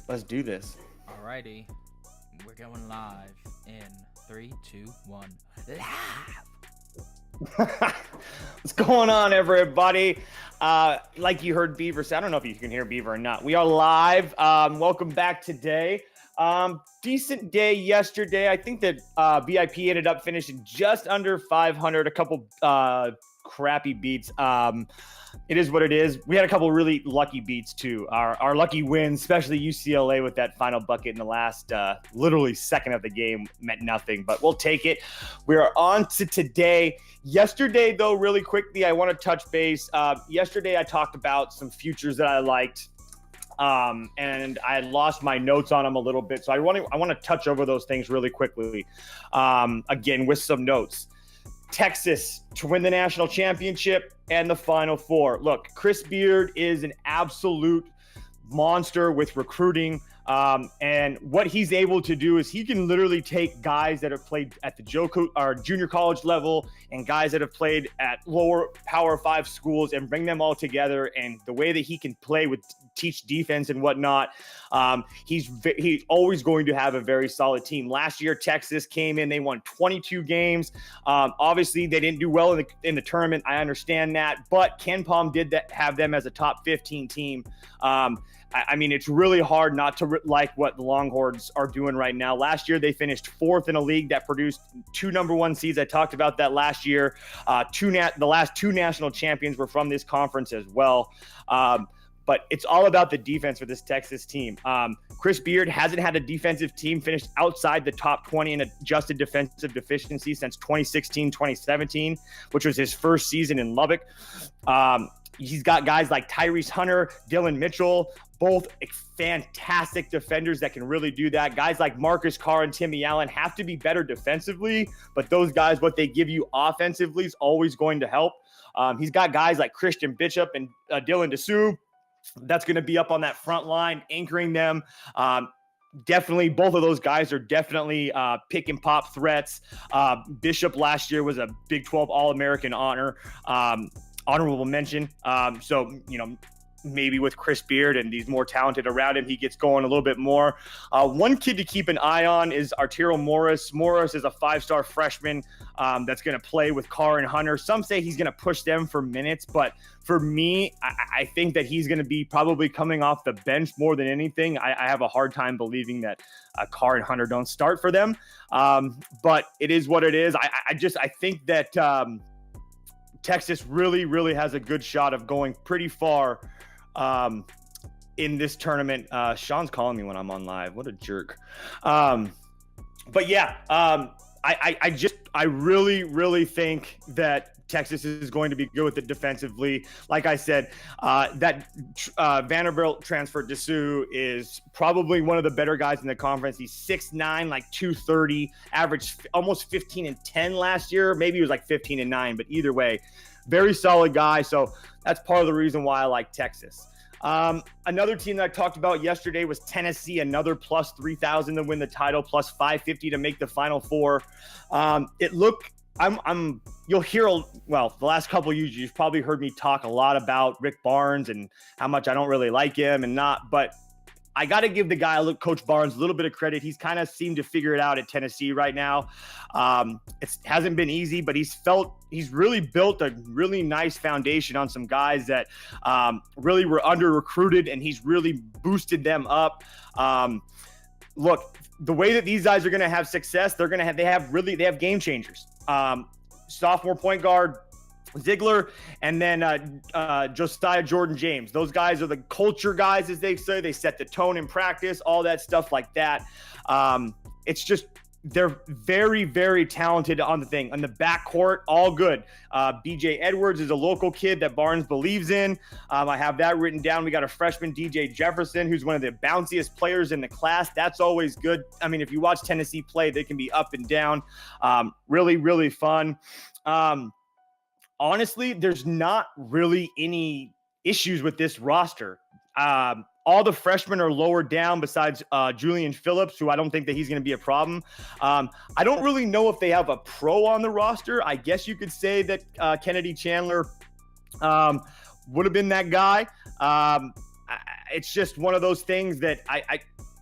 Let's do this. Alrighty, we're going live in 3, 2, 1. Live. What's going on, everybody? Like you heard Beaver say, I don't know if you can hear Beaver or not. We are live. Welcome back today. Decent day yesterday. I think that BIP ended up finishing just under 500. A couple crappy beats. It is what it is. We had a couple really lucky beats too. Our lucky wins, especially UCLA with that final bucket in the last literally second of the game, meant nothing, but we'll take it. We are on to today. Yesterday, though, really quickly, I want to touch base. Yesterday, I talked about some futures that I liked, and I lost my notes on them a little bit. So I want to touch over those things really quickly. Again, with some notes. Texas to win the national championship and the Final Four. Look, Chris Beard is an absolute monster with recruiting. And what he's able to do is he can literally take guys that have played at the junior college level and guys that have played at lower Power 5 schools and bring them all together. And the way that he can play with teach defense and whatnot, he's always going to have a very solid team. Last year, Texas came in, they won 22 games. Obviously, they didn't do well in the tournament. I understand that, but Ken Palm did have them as a top 15 team. I mean, it's really hard not to like what the Longhorns are doing right now. Last year, they finished fourth in a league that produced two number one seeds. I talked about that last year. The last two national champions were from this conference as well. But it's all about the defense for this Texas team. Chris Beard hasn't had a defensive team finish outside the top 20 in adjusted defensive efficiency since 2016-2017, which was his first season in Lubbock. He's got guys like Tyrese Hunter, Dylan Mitchell, both fantastic defenders that can really do that. Guys like Marcus Carr and Timmy Allen have to be better defensively, but those guys, what they give you offensively is always going to help. He's got guys like Christian Bishop and Dylan Dessou that's going to be up on that front line, anchoring them. Definitely, both of those guys are definitely pick and pop threats. Bishop last year was a Big 12 All-American honorable mention. So, maybe with Chris Beard and he's more talented around him, he gets going a little bit more. One kid to keep an eye on is Arturo Morris. Morris is a five-star freshman that's going to play with Carr and Hunter. Some say he's going to push them for minutes, but for me, I think that he's going to be probably coming off the bench more than anything. I have a hard time believing that Carr and Hunter don't start for them, but it is what it is. I think that Texas really, really has a good shot of going pretty far in this tournament. Sean's calling me when I'm on live. What a jerk. But yeah, I really, really think that Texas is going to be good with it defensively. Like I said, that Vanderbilt transfer Dessou is probably one of the better guys in the conference. He's 6'9", like 230, averaged almost 15 and 10 last year. Maybe he was like 15 and 9, but either way, very solid guy. So that's part of the reason why I like Texas. Another team that I talked about yesterday was Tennessee, another plus 3,000 to win the title, plus 550 to make the Final Four. You'll hear, the last couple of years, you've probably heard me talk a lot about Rick Barnes and how much I don't really like him but I got to give the guy, Coach Barnes, a little bit of credit. He's kind of seemed to figure it out at Tennessee right now. It hasn't been easy, but he's really built a really nice foundation on some guys that really were under recruited, and he's really boosted them up. Look, the way that these guys are going to have success, they have game changers. Sophomore point guard Ziegler, and then Josiah Jordan James. Those guys are the culture guys, as they say. They set the tone in practice, all that stuff like that. It's just they're very, very talented on the thing. On the backcourt, all good. BJ Edwards is a local kid that Barnes believes in. I have that written down. We got a freshman, DJ Jefferson, who's one of the bounciest players in the class. That's always good. I mean, if you watch Tennessee play, they can be up and down. Really, really fun. Honestly, there's not really any issues with this roster. All the freshmen are lower down besides Julian Phillips, who I don't think that he's going to be a problem. I don't really know if they have a pro on the roster. I guess you could say that Kennedy Chandler would have been that guy. It's just one of those things that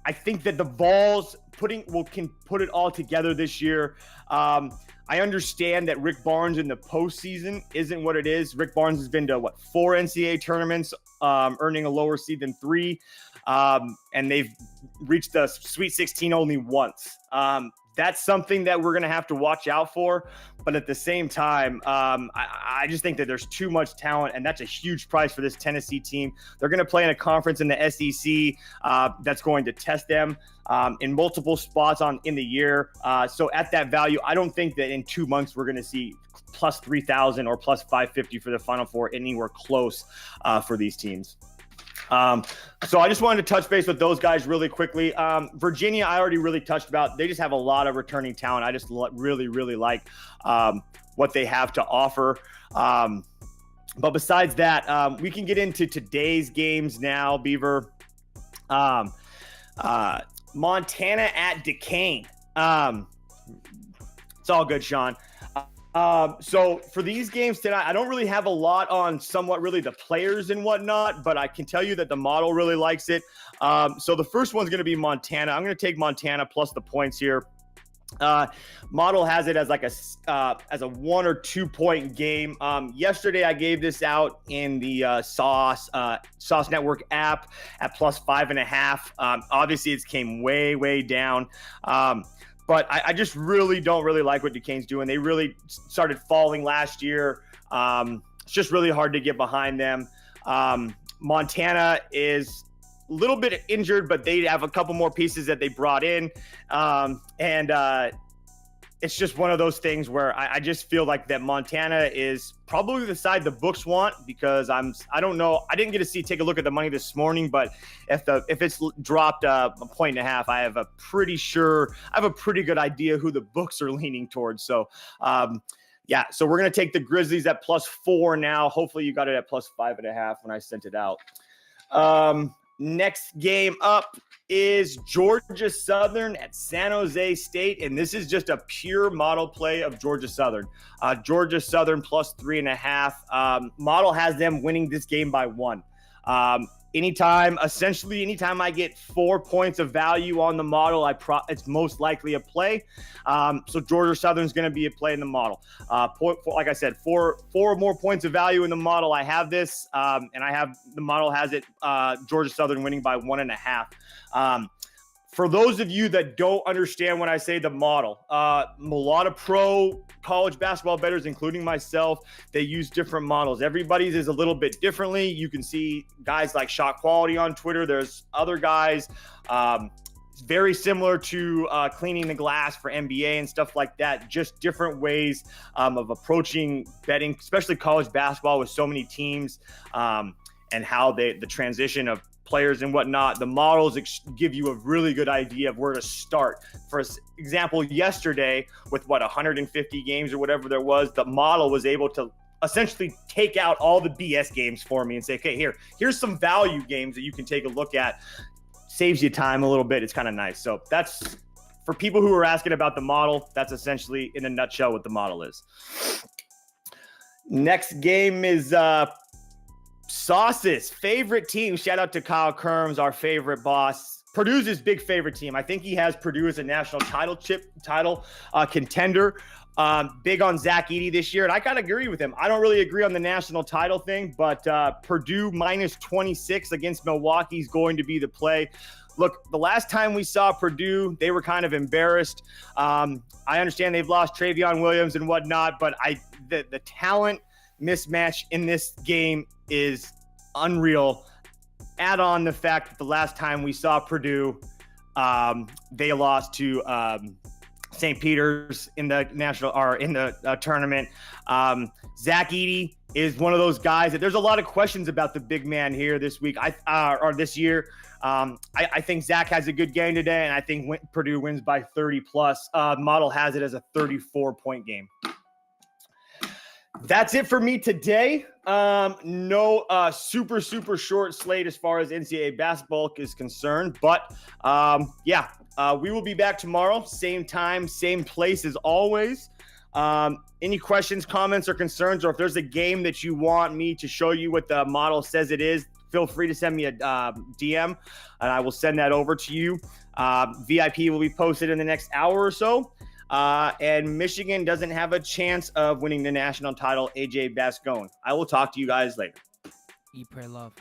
I think that the Vols can put it all together this year. I understand that Rick Barnes in the postseason isn't what it is. Rick Barnes has been to 4 NCAA tournaments, earning a lower seed than 3, and they've reached the Sweet 16 only once. That's something that we're going to have to watch out for. But at the same time, I just think that there's too much talent, and that's a huge prize for this Tennessee team. They're going to play in a conference in the SEC that's going to test them in multiple spots in the year. So at that value, I don't think that in 2 months we're going to see plus 3,000 or plus 550 for the Final Four anywhere close for these teams. So I just wanted to touch base with those guys really quickly. Virginia, I already really touched about. They just have a lot of returning talent. I just really, really like what they have to offer. But besides that, we can get into today's games now, Beaver. Montana at Duquesne. It's all good, Sean. So for these games tonight, I don't really have a lot on somewhat really the players and whatnot, but I can tell you that the model really likes it. So the first one's going to be Montana. I'm going to take Montana plus the points here. Model has it as like as a 1 or 2 point game. Yesterday I gave this out in the Sauce Network app at plus 5.5. Obviously it's came way down. But I just really don't like what Duquesne's doing. They really started falling last year. It's just really hard to get behind them. Montana is a little bit injured, but they have a couple more pieces that they brought in. It's just one of those things where I just feel like that Montana is probably the side the books want, because I don't know. I didn't get to take a look at the money this morning, but if it's dropped a 1.5, I have a pretty good idea who the books are leaning towards. So, so we're going to take the Grizzlies at plus 4 now. Hopefully you got it at plus 5.5 when I sent it out. Next game up is Georgia Southern at San Jose State, and this is just a pure model play of Georgia Southern. Georgia Southern plus 3.5. Model has them winning this game by 1. Anytime I get 4 points of value on the model, it's most likely a play. So Georgia Southern is going to be a play in the model. Like I said, four more points of value in the model. I have this, and the model has it. Georgia Southern winning by 1.5. For those of you that don't understand when I say the model, a lot of pro college basketball bettors, including myself, they use different models. Everybody's is a little bit differently. You can see guys like Shot Quality on Twitter. There's other guys. It's very similar to Cleaning the Glass for NBA and stuff like that. Just different ways of approaching betting, especially college basketball with so many teams, and how the transition of players and whatnot. The models give you a really good idea of where to start. For example, yesterday with 150 games or whatever there was, the model was able to essentially take out all the BS games for me and say, okay, here's some value games that you can take a look at. Saves you time a little bit. It's kind of nice. So that's for people who are asking about the model. That's essentially in a nutshell what the model is. Next game is Sauce's favorite team. Shout out to Kyle Kerms, our favorite boss. Purdue's his big favorite team. I think he has Purdue as a national title contender. Big on Zach Edey this year, and I kind of agree with him. I don't really agree on the national title thing, but Purdue minus 26 against Milwaukee is going to be the play. Look, the last time we saw Purdue, they were kind of embarrassed. I understand they've lost Travion Williams and whatnot, but the talent mismatch in this game is unreal. Add on the fact that the last time we saw Purdue, they lost to St. Peter's in the tournament. Zach Edey is one of those guys that there's a lot of questions about the big man here this week. This year. I think Zach has a good game today, and I think Purdue wins by 30 plus. Model has it as a 34-point game. That's it for me today. No super short slate as far as NCAA basketball is concerned, but we will be back tomorrow, same time, same place as always. Any questions, comments, or concerns, or if there's a game that you want me to show you what the model says it is, feel free to send me a DM, and I will send that over to you. VIP will be posted in the next hour or so. And Michigan doesn't have a chance of winning the national title. AJ Bascone. I will talk to you guys later. Eat, pray, love.